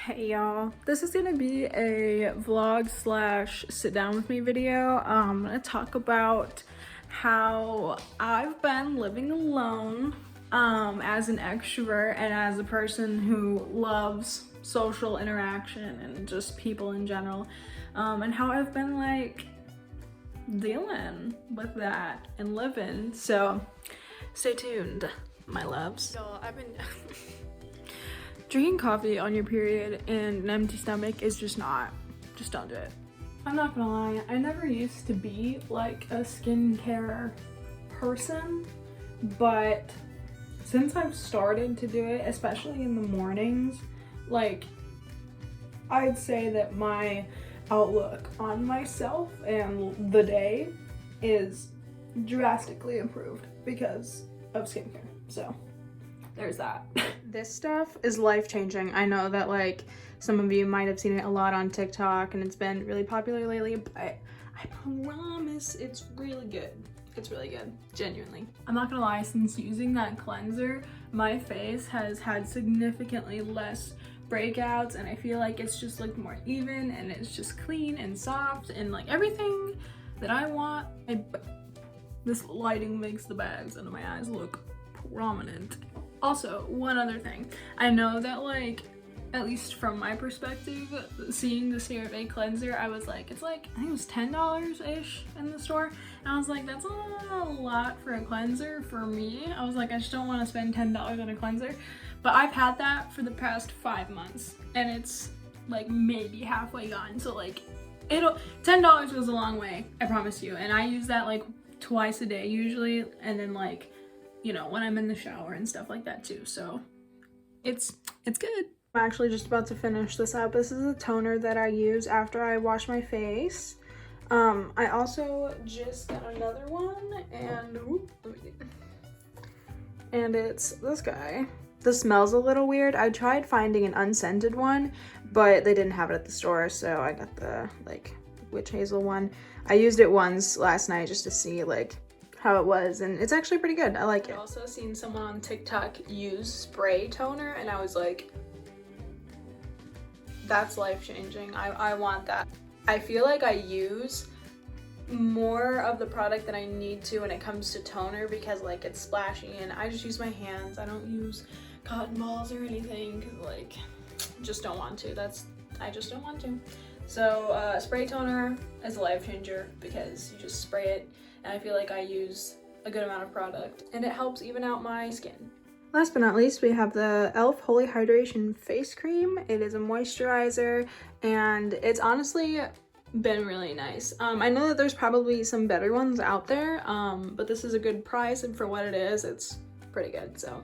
Hey y'all, this is gonna be a vlog slash sit down with me video. I'm gonna talk about how I've been living alone as an extrovert and as a person who loves social interaction and just people in general, and how I've been like dealing with that and living. So stay tuned, my loves. Y'all, I've been drinking coffee on your period and an empty stomach is just don't do it. I'm not gonna lie, I never used to be like a skincare person, but since I've started to do it, especially in the mornings, like I'd say that my outlook on myself and the day is drastically improved because of skincare. So there's that. This stuff is life-changing. I know that like some of you might have seen it a lot on TikTok and it's been really popular lately, but I promise it's really good. It's really good, genuinely. I'm not gonna lie, since using that cleanser, my face has had significantly less breakouts and I feel like it's just looked more even and it's just clean and soft and like everything that I want. This lighting makes the bags under my eyes look prominent. Also, one other thing, I know that like, at least from my perspective, seeing the CeraVe cleanser, I was like, it's like, I think it was $10-ish in the store. And I was like, that's a lot for a cleanser for me. I was like, I just don't want to spend $10 on a cleanser. But I've had that for the past 5 months and it's like maybe halfway gone. So like, $10 goes a long way, I promise you. And I use that like twice a day usually. And then like, you know, when I'm in the shower and stuff like that too. So it's good. I'm actually just about to finish this up. This is a toner that I use after I wash my face. I also just got another one and it's this guy. This smells a little weird. I tried finding an unscented one, but they didn't have it at the store, so I got the like witch hazel one. I used it once last night just to see like how it was, and it's actually pretty good. I like it. I've also seen someone on TikTok use spray toner and I was like, that's life-changing. I want that. I feel like I use more of the product than I need to when it comes to toner because like it's splashy and I just use my hands. I don't use cotton balls or anything because like just don't want to. I just don't want to. So spray toner is a life changer because you just spray it and I feel like I use a good amount of product and it helps even out my skin. Last but not least, we have the e.l.f. Holy Hydration Face Cream. It is a moisturizer and it's honestly been really nice. I know that there's probably some better ones out there, but this is a good price and for what it is, it's pretty good. So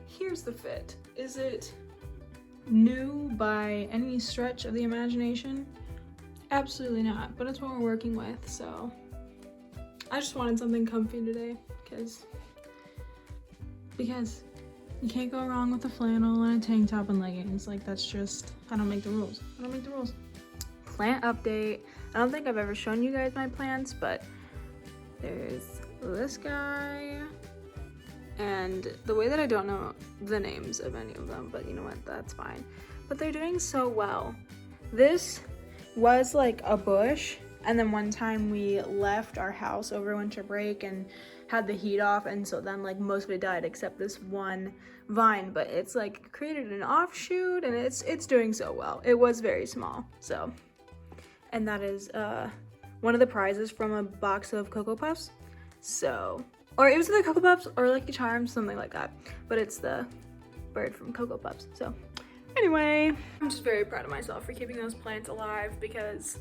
here's the fit. Is it new by any stretch of the imagination? Absolutely not, but it's what we're working with. So I just wanted something comfy today because you can't go wrong with a flannel and a tank top and leggings. Like that's just, I don't make the rules. I don't make the rules. Plant update. I don't think I've ever shown you guys my plants, but there's this guy. And the way that I don't know the names of any of them, but you know what, that's fine. But they're doing so well. This was like a bush, and then one time we left our house over winter break and had the heat off, and so then like most of it died except this one vine, but it's like created an offshoot and it's doing so well. It was very small, so. And that is one of the prizes from a box of Cocoa Puffs. So, or it was the Cocoa Puffs or Lucky Charms, something like that. But it's the bird from Cocoa Puffs. So anyway, I'm just very proud of myself for keeping those plants alive because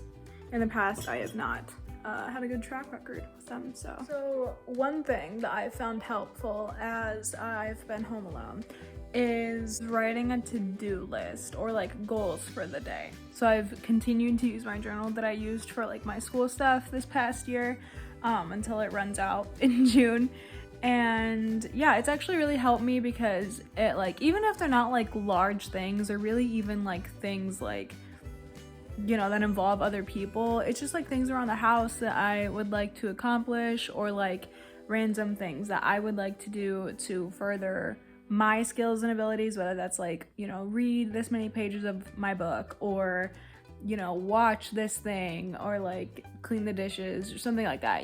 in the past I have not had a good track record with them. So one thing that I found helpful as I've been home alone is writing a to-do list or like goals for the day. So I've continued to use my journal that I used for like my school stuff this past year until it runs out in June. And yeah, it's actually really helped me because it like, even if they're not like large things or really even like things like, you know, that involve other people, it's just like things around the house that I would like to accomplish or like random things that I would like to do to further my skills and abilities, whether that's like, read this many pages of my book, or watch this thing, or like clean the dishes or something like that.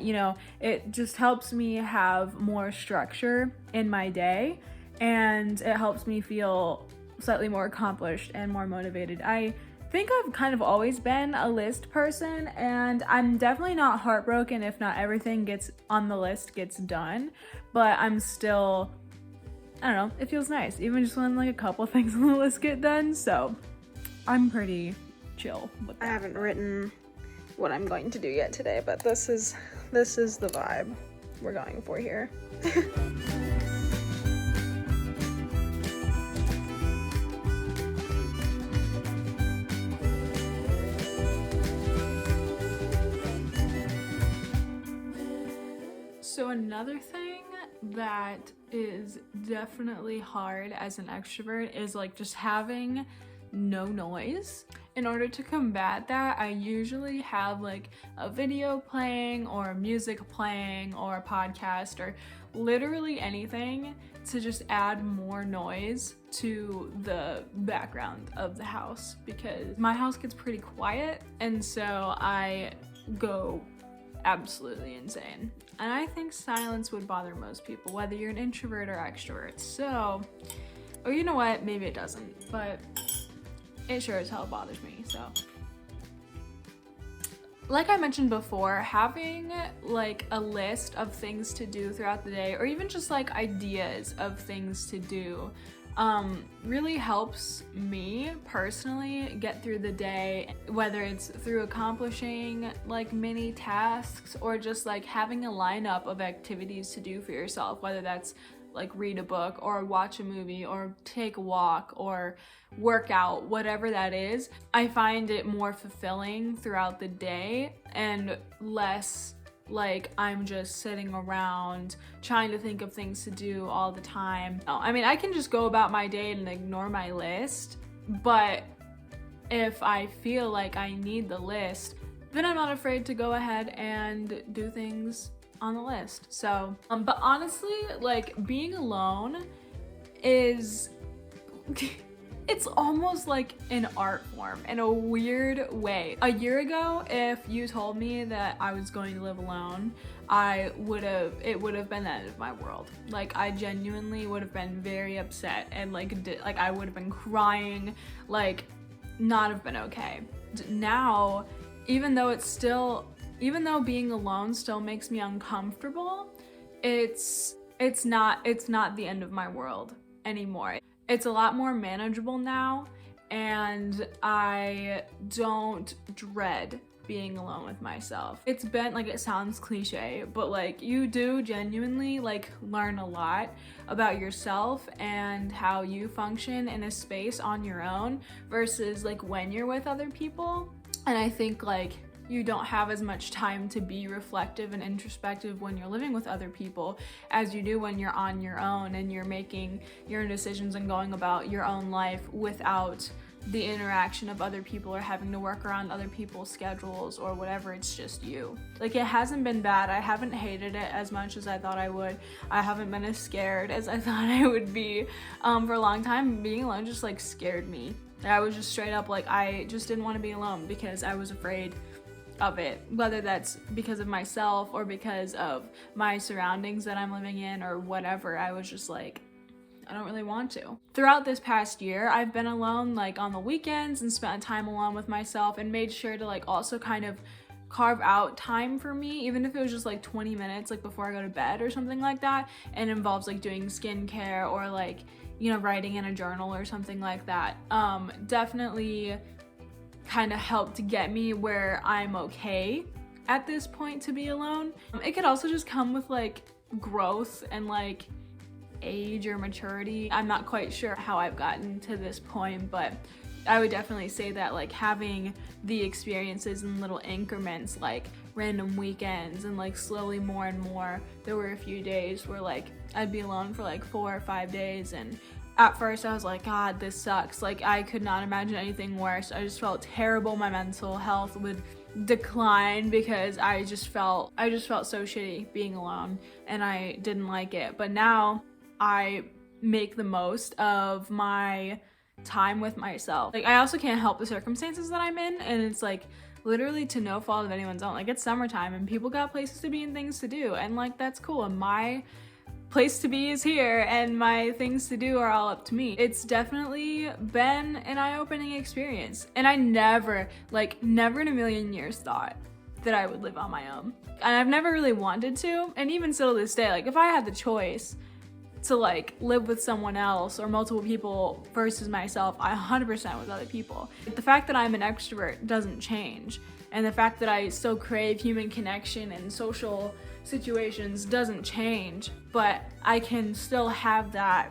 It just helps me have more structure in my day, and it helps me feel slightly more accomplished and more motivated. I think I've kind of always been a list person, and I'm definitely not heartbroken if not everything gets on the list gets done, but I'm still, I don't know, it feels nice even just when like a couple things on the list get done. So I'm pretty chill with that. I haven't written what I'm going to do yet today, but this is the vibe we're going for here. So another thing that is definitely hard as an extrovert is like just having no noise. In order to combat that, I usually have like a video playing or music playing or a podcast or literally anything to just add more noise to the background of the house, because my house gets pretty quiet and so I go absolutely insane. And I think silence would bother most people, whether you're an introvert or extrovert. So, or you know what, maybe it doesn't, but it sure as hell bothers me. So like I mentioned before, having like a list of things to do throughout the day, or even just like ideas of things to do, really helps me personally get through the day, whether it's through accomplishing like mini tasks or just like having a lineup of activities to do for yourself, whether that's like read a book or watch a movie or take a walk or work out, whatever that is. I find it more fulfilling throughout the day and less like I'm just sitting around trying to think of things to do all the time. I mean, I can just go about my day and ignore my list, but if I feel like I need the list, then I'm not afraid to go ahead and do things on the list. So, but honestly, like being alone is it's almost like an art form in a weird way. A year ago, if you told me that I was going to live alone, it would have been the end of my world. Like I genuinely would have been very upset and like I would have been crying, like not have been okay. Now, even though being alone still makes me uncomfortable, it's not the end of my world anymore. It's a lot more manageable now, and I don't dread being alone with myself. It's been like, it sounds cliche, but like you do genuinely like learn a lot about yourself and how you function in a space on your own versus like when you're with other people. And I think like you don't have as much time to be reflective and introspective when you're living with other people as you do when you're on your own and you're making your own decisions and going about your own life without the interaction of other people or having to work around other people's schedules or whatever. It's just you. Like, it hasn't been bad. I haven't hated it as much as I thought I would. I haven't been as scared as I thought I would be. For a long time, being alone just like scared me. I was just straight up like, I just didn't want to be alone because I was afraid of it, whether that's because of myself or because of my surroundings that I'm living in or whatever. I was just like, I don't really want to. Throughout this past year, I've been alone like on the weekends and spent time alone with myself and made sure to like also kind of carve out time for me, even if it was just like 20 minutes like before I go to bed or something like that, and involves like doing skincare or like, you know, writing in a journal or something like that. Definitely kind of helped to get me where I'm okay at this point to be alone. It could also just come with like growth and like age or maturity. I'm not quite sure how I've gotten to this point, but I would definitely say that like having the experiences in little increments, like random weekends and like slowly more and more, there were a few days where like I'd be alone for like 4 or 5 days, and at first I was like, God, this sucks. Like I could not imagine anything worse. I just felt terrible. My mental health would decline because I just felt so shitty being alone and I didn't like it. But now I make the most of my time with myself. Like, I also can't help the circumstances that I'm in, and it's like literally to no fault of anyone's own. Like, it's summertime and people got places to be and things to do, and like that's cool, and my place to be is here and my things to do are all up to me. It's definitely been an eye-opening experience, and I never in a million years thought that I would live on my own. And I've never really wanted to, and even still to this day, like if I had the choice to like live with someone else or multiple people versus myself, I 100% with other people. The fact that I'm an extrovert doesn't change, and the fact that I still crave human connection and social situations doesn't change, but I can still have that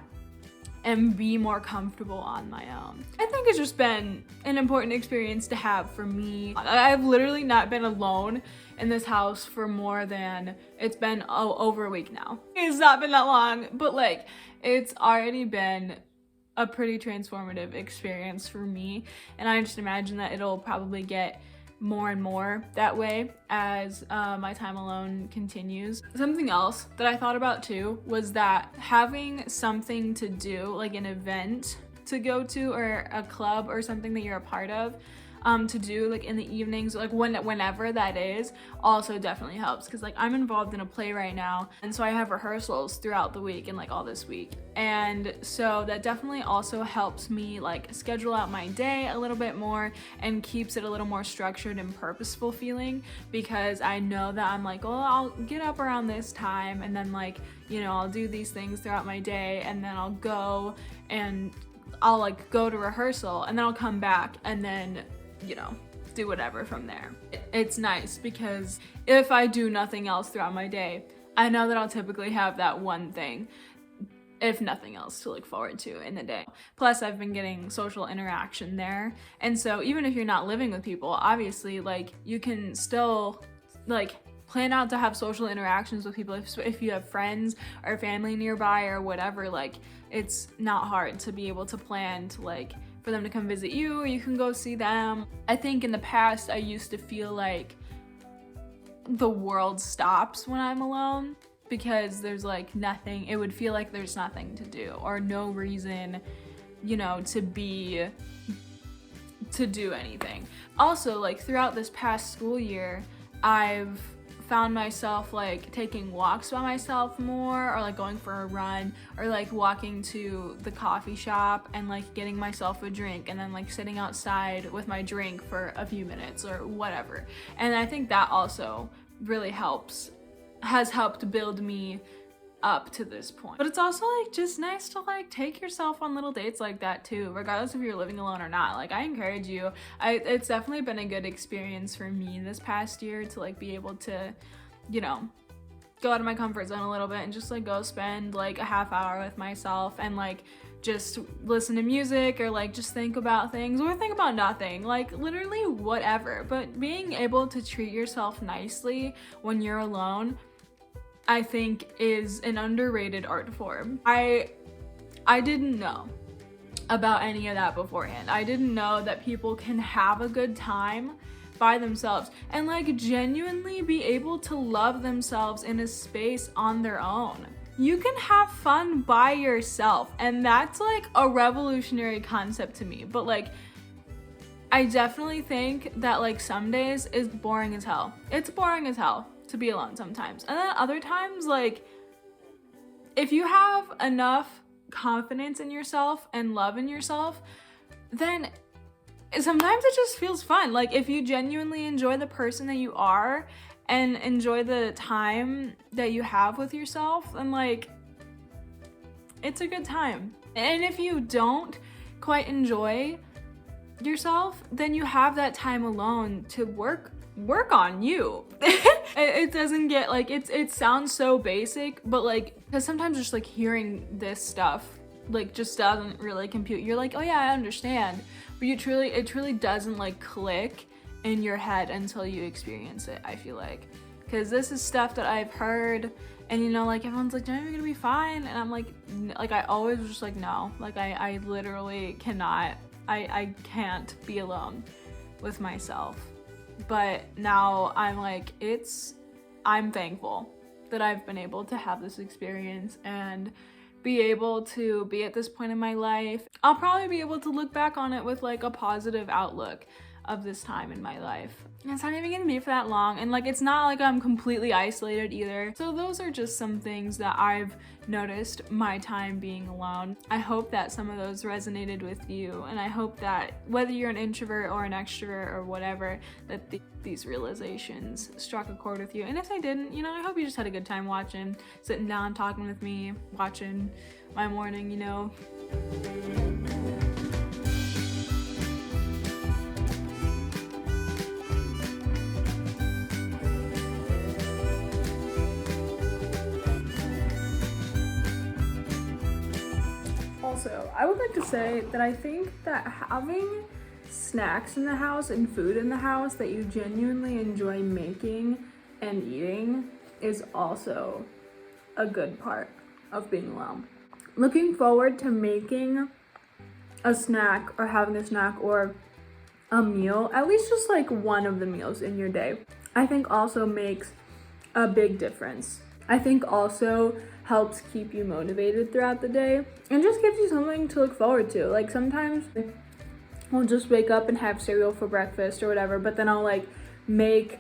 and be more comfortable on my own. I think it's just been an important experience to have for me. I've literally not been alone in this house for more than, it's been over a week now. It's not been that long, but like it's already been a pretty transformative experience for me, and I just imagine that it'll probably get more and more that way as my time alone continues. Something else that I thought about too was that having something to do, like an event to go to or a club or something that you're a part of, to do like in the evenings, like whenever that is, also definitely helps, because like I'm involved in a play right now, and so I have rehearsals throughout the week and like all this week, and so that definitely also helps me like schedule out my day a little bit more and keeps it a little more structured and purposeful feeling, because I know that I'm like, well, I'll get up around this time, and then like, you know, I'll do these things throughout my day, and then I'll go and I'll like go to rehearsal, and then I'll come back and then, you know, do whatever from there. It's nice because if I do nothing else throughout my day, I know that I'll typically have that one thing, if nothing else, to look forward to in the day. Plus, I've been getting social interaction there, and so even if you're not living with people, obviously, like, you can still like plan out to have social interactions with people if you have friends or family nearby or whatever. Like, it's not hard to be able to plan to like for them to come visit you, or you can go see them. I think in the past I used to feel like the world stops when I'm alone, because there's like nothing, it would feel like there's nothing to do or no reason, you know, to do anything. Also, like throughout this past school year, I've found myself like taking walks by myself more, or like going for a run, or like walking to the coffee shop and like getting myself a drink, and then like sitting outside with my drink for a few minutes or whatever. And I think that also really has helped build me up to this point. But it's also like just nice to like take yourself on little dates like that too, regardless if you're living alone or not. Like, I encourage you. It's definitely been a good experience for me this past year to like be able to, you know, go out of my comfort zone a little bit and just like go spend like a half hour with myself and like just listen to music, or like just think about things, or think about nothing, like literally whatever. But being able to treat yourself nicely when you're alone, I think, is an underrated art form. I didn't know about any of that beforehand. I didn't know that people can have a good time by themselves and like genuinely be able to love themselves in a space on their own. You can have fun by yourself, and that's like a revolutionary concept to me. But like, I definitely think that like some days is boring as hell. It's boring as hell to be alone sometimes, and then other times, like, if you have enough confidence in yourself and love in yourself, then sometimes it just feels fun. Like, if you genuinely enjoy the person that you are and enjoy the time that you have with yourself, then like, it's a good time. And if you don't quite enjoy yourself, then you have that time alone to work on you. It doesn't get like, it sounds so basic, but like, because sometimes just like hearing this stuff like just doesn't really compute. You're like, oh yeah, I understand, but it truly doesn't like click in your head until you experience it, I feel like. Because this is stuff that I've heard, and you know, like everyone's like, you're gonna be fine, and I'm like I always was just like, no, like I literally cannot, I can't be alone with myself. But now I'm like, I'm thankful that I've been able to have this experience and be able to be at this point in my life, I'll probably be able to look back on it with like a positive outlook of this time in my life. And it's not even gonna be for that long, and like it's not like I'm completely isolated either. So those are just some things that I've noticed my time being alone. I hope that some of those resonated with you, and I hope that whether you're an introvert or an extrovert or whatever, that these realizations struck a chord with you. And if they didn't, you know, I hope you just had a good time watching, sitting down, talking with me, watching my morning, you know. Also, I would like to say that I think that having snacks in the house and food in the house that you genuinely enjoy making and eating is also a good part of being alone. Looking forward to making a snack or having a snack or a meal, at least just like one of the meals in your day, I think also makes a big difference. I think also helps keep you motivated throughout the day and just gives you something to look forward to. Like sometimes I'll just wake up and have cereal for breakfast or whatever, but then I'll like make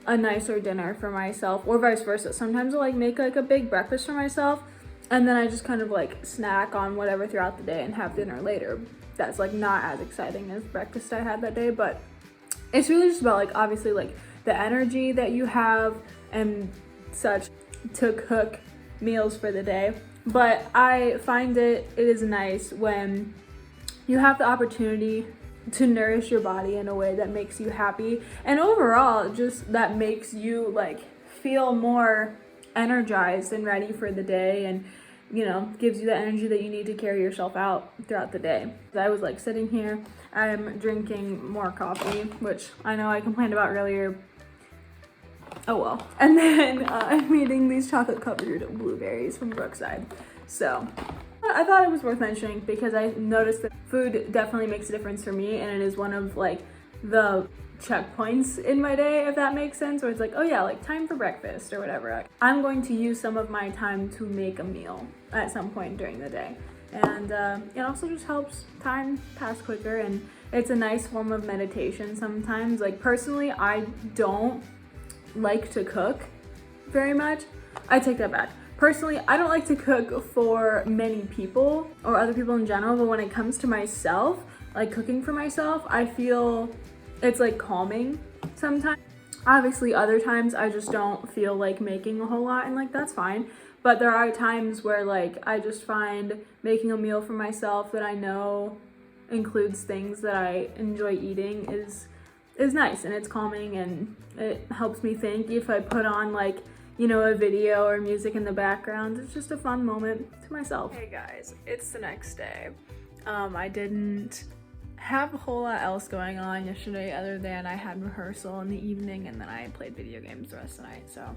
a nicer dinner for myself, or vice versa. Sometimes I'll like make like a big breakfast for myself, and then I just kind of like snack on whatever throughout the day and have dinner later. That's like not as exciting as breakfast I had that day, but it's really just about like obviously like the energy that you have and such to cook meals for the day. But I find it is nice when you have the opportunity to nourish your body in a way that makes you happy, and overall just that makes you like feel more energized and ready for the day, and you know, gives you the energy that you need to carry yourself out throughout the day. I was like sitting here, I'm drinking more coffee, which I know I complained about earlier. Oh well. And then I'm eating these chocolate covered blueberries from Brookside. So I thought it was worth mentioning because I noticed that food definitely makes a difference for me, and it is one of like the checkpoints in my day, if that makes sense, where it's like, oh yeah, like time for breakfast or whatever. I'm going to use some of my time to make a meal at some point during the day. And it also just helps time pass quicker, and it's a nice form of meditation sometimes. Like personally, I don't like to cook very much. I take that back. Personally, I don't like to cook for many people or other people in general, but when it comes to myself, like cooking for myself, I feel it's like calming sometimes. Obviously, other times I just don't feel like making a whole lot, and like that's fine. But there are times where like I just find making a meal for myself that I know includes things that I enjoy eating is nice, and it's calming, and it helps me think. If I put on like, you know, a video or music in the background, it's just a fun moment to myself. Hey guys, it's the next day. I didn't have a whole lot else going on yesterday other than I had rehearsal in the evening, and then I played video games the rest of the night, so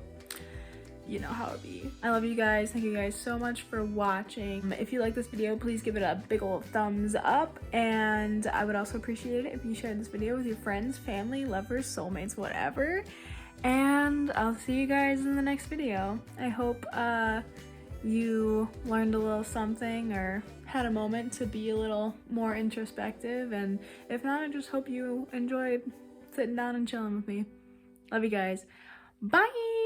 you know how it be. I love you guys. Thank you guys so much for watching. If you like this video, please give it a big old thumbs up, and I would also appreciate it if you shared this video with your friends, family, lovers, soulmates, whatever. And I'll see you guys in the next video. I hope you learned a little something or had a moment to be a little more introspective, and if not, I just hope you enjoyed sitting down and chilling with me. Love you guys. Bye!